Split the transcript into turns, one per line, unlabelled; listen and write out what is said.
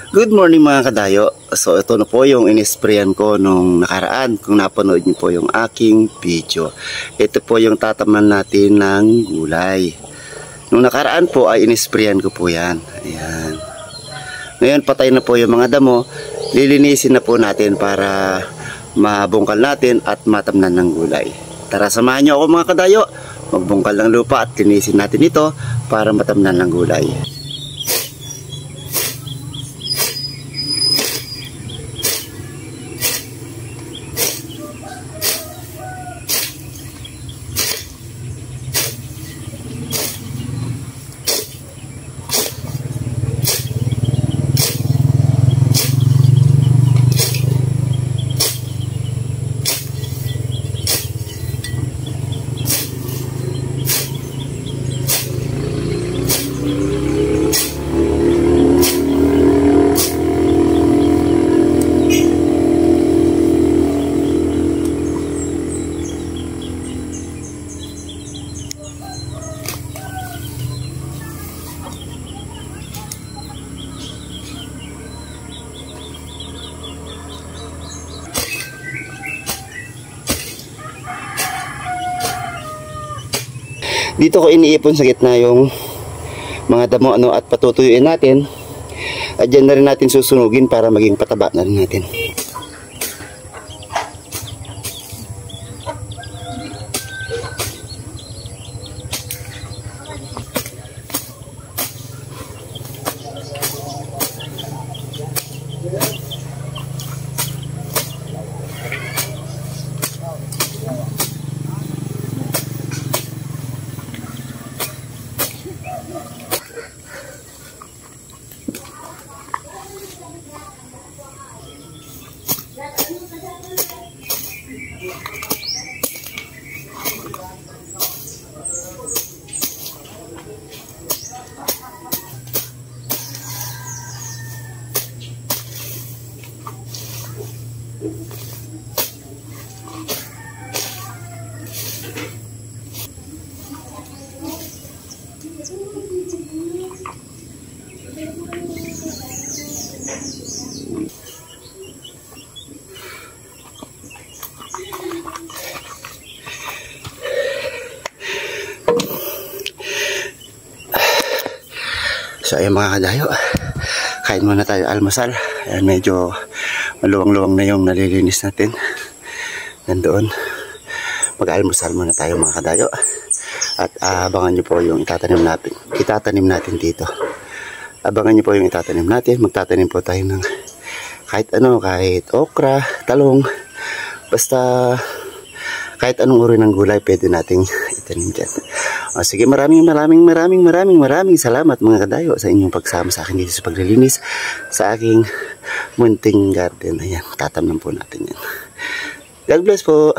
Good morning mga kadayo. So ito na po yung inisprayan ko nung nakaraan. Kung napanood niyo po yung aking video. Ito po yung tatamnan natin ng gulay. Nung nakaraan po ay inisprayan ko po yan. Ayan. Ngayon patay na po yung mga damo. Lilinisin na po natin para mabungkal natin at matamnan ng gulay. Tara samahan niyo ako mga kadayo. Magbungkal ng lupa at linisin natin ito para matamnan ng gulay. Dito ko iniipon sa gitna yung mga damo at patutuyuin natin. At dyan na rin natin susunugin para maging pataba na rin natin. So ayun mga kadayo, kain muna tayo almusal. Ayan, medyo maluwang-luwang na yung nalilinis natin. Nandoon, mag-almusal muna tayo mga kadayo. At abangan nyo po yung itatanim natin dito. Abangan nyo po yung itatanim natin. Magtatanim po tayo ng kahit okra, talong, basta kahit anong uri ng gulay pwede nating itanim dyan. O sige, maraming salamat mga kadayo sa inyong pagsama sa akin dito sa paglilinis sa aking munting garden. Ayan, tatamnan po natin yan. God bless po.